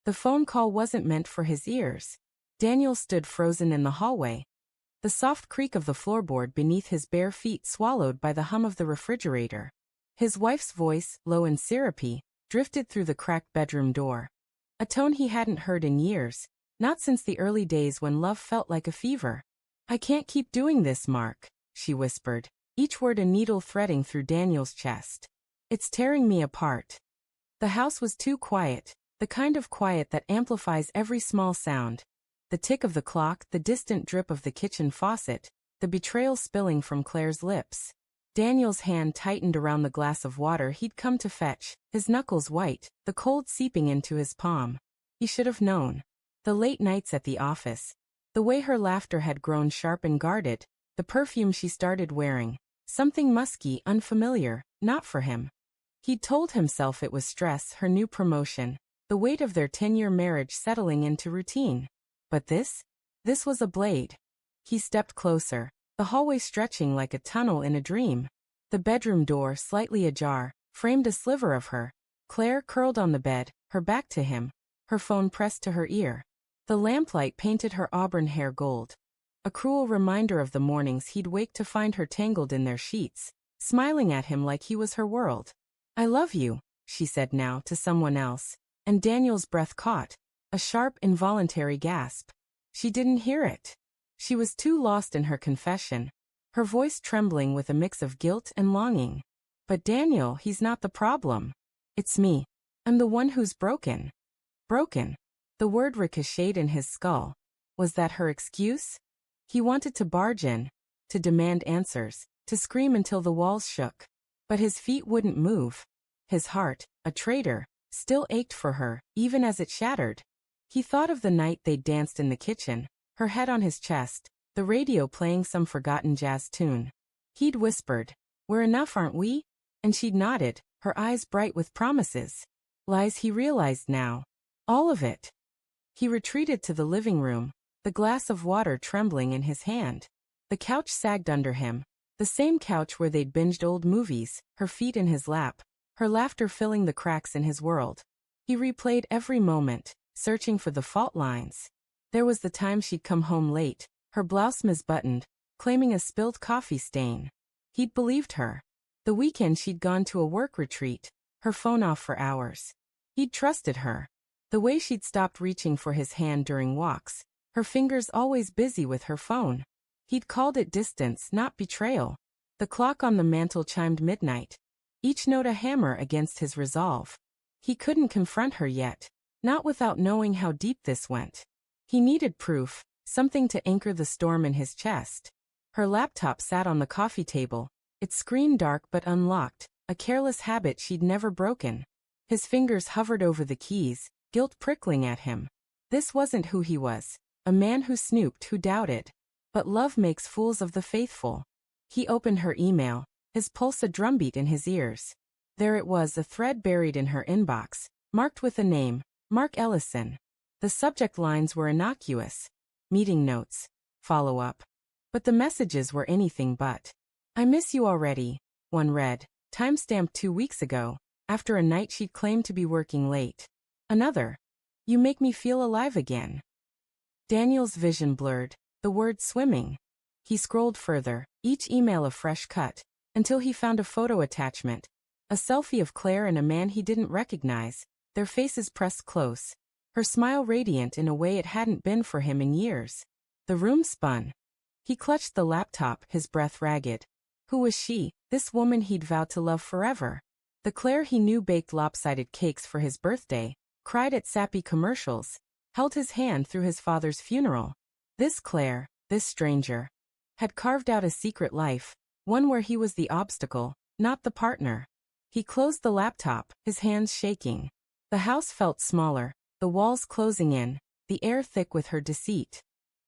The phone call wasn't meant for his ears. Daniel stood frozen in the hallway. The soft creak of the floorboard beneath his bare feet swallowed by the hum of the refrigerator. His wife's voice, low and syrupy, drifted through the cracked bedroom door. A tone he hadn't heard in years, not since the early days when love felt like a fever. "I can't keep doing this, Mark," she whispered, each word a needle threading through Daniel's chest. "It's tearing me apart." The house was too quiet, the kind of quiet that amplifies every small sound. The tick of the clock, the distant drip of the kitchen faucet, the betrayal spilling from Claire's lips. Daniel's hand tightened around the glass of water he'd come to fetch, his knuckles white, the cold seeping into his palm. He should have known. The late nights at the office, the way her laughter had grown sharp and guarded, the perfume she started wearing, something musky, unfamiliar, not for him. He'd told himself it was stress, her new promotion, the weight of their 10-year marriage settling into routine. But this was a blade. He stepped closer, the hallway stretching like a tunnel in a dream. The bedroom door, slightly ajar, framed a sliver of her. Claire curled on the bed, her back to him, her phone pressed to her ear. The lamplight painted her auburn hair gold. A cruel reminder of the mornings he'd wake to find her tangled in their sheets, smiling at him like he was her world. "I love you," she said now to someone else, and Daniel's breath caught. A sharp, involuntary gasp. She didn't hear it. She was too lost in her confession, her voice trembling with a mix of guilt and longing. "But Daniel, he's not the problem. It's me. I'm the one who's broken." Broken. The word ricocheted in his skull. Was that her excuse? He wanted to barge in, to demand answers, to scream until the walls shook. But his feet wouldn't move. His heart, a traitor, still ached for her, even as it shattered. He thought of the night they'd danced in the kitchen, her head on his chest, the radio playing some forgotten jazz tune. He'd whispered, "We're enough, aren't we?" And she'd nodded, her eyes bright with promises. Lies he realized now. All of it. He retreated to the living room, the glass of water trembling in his hand. The couch sagged under him, the same couch where they'd binged old movies, her feet in his lap, her laughter filling the cracks in his world. He replayed every moment, searching for the fault lines. There was the time she'd come home late, her blouse misbuttoned, claiming a spilled coffee stain. He'd believed her. The weekend she'd gone to a work retreat, her phone off for hours. He'd trusted her. The way she'd stopped reaching for his hand during walks, her fingers always busy with her phone. He'd called it distance, not betrayal. The clock on the mantel chimed midnight, each note a hammer against his resolve. He couldn't confront her yet. Not without knowing how deep this went. He needed proof, something to anchor the storm in his chest. Her laptop sat on the coffee table, its screen dark but unlocked, a careless habit she'd never broken. His fingers hovered over the keys, guilt prickling at him. This wasn't who he was, a man who snooped, who doubted. But love makes fools of the faithful. He opened her email, his pulse a drumbeat in his ears. There it was, a thread buried in her inbox, marked with a name. Mark Ellison. The subject lines were innocuous. Meeting notes. Follow-up. But the messages were anything but. "I miss you already," one read, timestamped 2 weeks ago, after a night she'd claimed to be working late. Another. "You make me feel alive again." Daniel's vision blurred, the words swimming. He scrolled further, each email a fresh cut, until he found a photo attachment. A selfie of Claire and a man he didn't recognize. Their faces pressed close, her smile radiant in a way it hadn't been for him in years. The room spun. He clutched the laptop, his breath ragged. Who was she, this woman he'd vowed to love forever? The Claire he knew baked lopsided cakes for his birthday, cried at sappy commercials, held his hand through his father's funeral. This Claire, this stranger, had carved out a secret life, one where he was the obstacle, not the partner. He closed the laptop, his hands shaking. The house felt smaller, the walls closing in, the air thick with her deceit.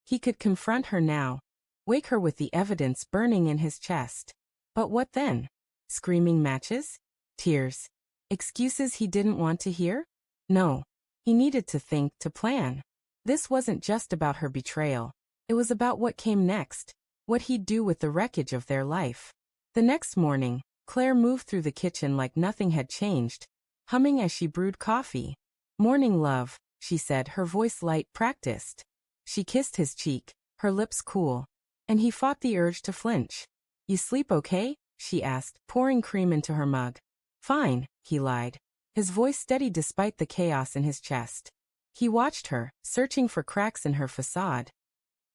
He could confront her now, wake her with the evidence burning in his chest. But what then? Screaming matches? Tears? Excuses he didn't want to hear? No. He needed to think, to plan. This wasn't just about her betrayal. It was about what came next, what he'd do with the wreckage of their life. The next morning, Claire moved through the kitchen like nothing had changed, humming as she brewed coffee. "Morning, love," she said, her voice light, practiced. She kissed his cheek, her lips cool. And he fought the urge to flinch. You sleep okay? She asked, pouring cream into her mug. Fine, he lied. His voice steady despite the chaos in his chest. He watched her, searching for cracks in her facade.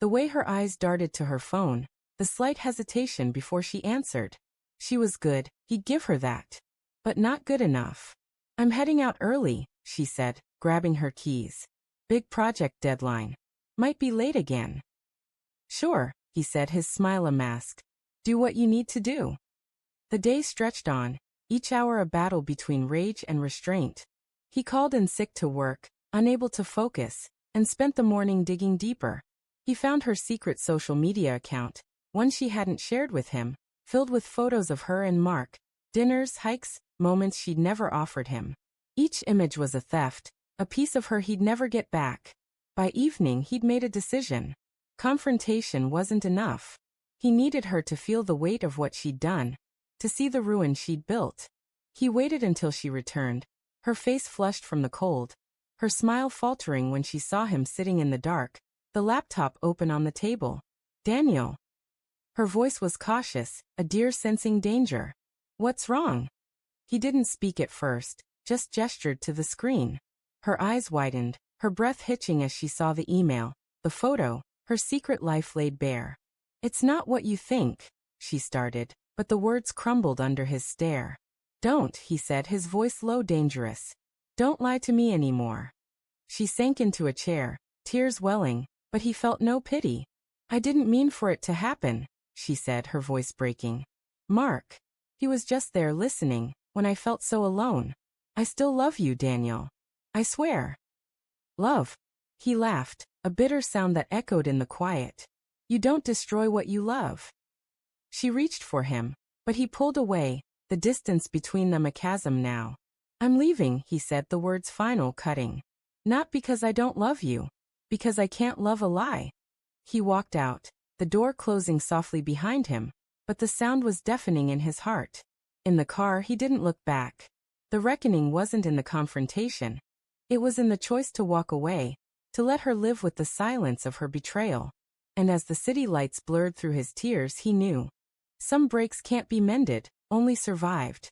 The way her eyes darted to her phone, the slight hesitation before she answered. She was good, he'd give her that. But not good enough. I'm heading out early, she said, grabbing her keys. Big project deadline. Might be late again. Sure, he said, his smile a mask. Do what you need to do. The day stretched on, each hour a battle between rage and restraint. He called in sick to work, unable to focus, and spent the morning digging deeper. He found her secret social media account, one she hadn't shared with him, filled with photos of her and Mark, dinners, hikes, moments she'd never offered him. Each image was a theft, a piece of her he'd never get back. By evening he'd made a decision. Confrontation wasn't enough. He needed her to feel the weight of what she'd done, to see the ruin she'd built. He waited until she returned, her face flushed from the cold, her smile faltering when she saw him sitting in the dark, the laptop open on the table. Daniel. Her voice was cautious, a deer sensing danger. What's wrong? He didn't speak at first, just gestured to the screen. Her eyes widened, her breath hitching as she saw the email, the photo, her secret life laid bare. It's not what you think, she started, but the words crumbled under his stare. Don't, he said, his voice low, dangerous. Don't lie to me anymore. She sank into a chair, tears welling, but he felt no pity. I didn't mean for it to happen, she said, her voice breaking. Mark. He was just there listening, when I felt so alone. I still love you, Daniel. I swear. Love. He laughed, a bitter sound that echoed in the quiet. You don't destroy what you love. She reached for him, but he pulled away, the distance between them a chasm now. I'm leaving, he said, the words final, cutting. Not because I don't love you. Because I can't love a lie. He walked out, the door closing softly behind him, but the sound was deafening in his heart. In the car he didn't look back. The reckoning wasn't in the confrontation. It was in the choice to walk away, to let her live with the silence of her betrayal. And as the city lights blurred through his tears, he knew. Some breaks can't be mended, only survived.